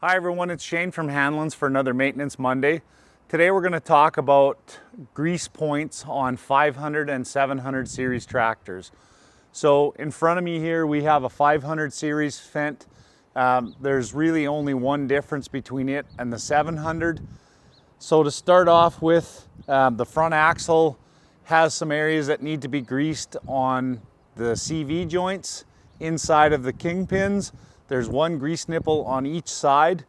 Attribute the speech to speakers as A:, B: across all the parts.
A: Hi everyone, it's Shane from Hanlon's for another Maintenance Monday. Today we're going to talk about grease points on 500 and 700 series tractors. So in front of me here we have a 500 series Fendt. There's really only one difference between it and the 700. So to start off with, the front axle has some areas that need to be greased on the CV joints inside of the kingpins. There's one grease nipple on each side.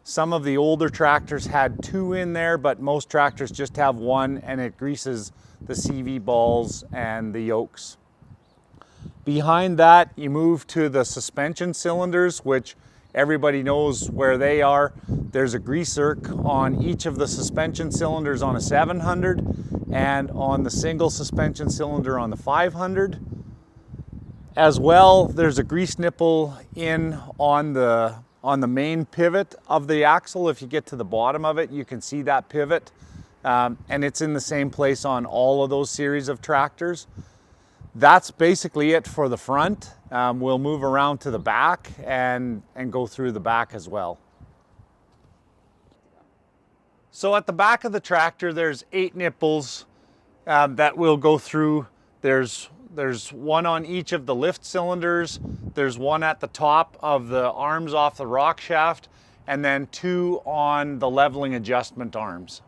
A: Some of the older tractors had two in there, but most tractors just have one, and it greases the CV balls and the yokes. Behind that, you move to the suspension cylinders, which everybody knows where they are. There's a grease zerk on each of the suspension cylinders on a 700 and on the single suspension cylinder on the 500. As well, there's a grease nipple in on the main pivot of the axle. If you get to the bottom of it, you can see that pivot, and it's in the same place on all of those series of tractors. That's basically it for the front. We'll move around to the back and go through the back as well. So at the back of the tractor, there's 8 nipples that we'll go through. There's one on each of the lift cylinders. There's one at the top of the arms off the rock shaft, and then 2 on the leveling adjustment arms.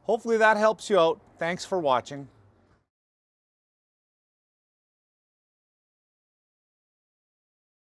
A: Hopefully that helps you out. Thanks for watching.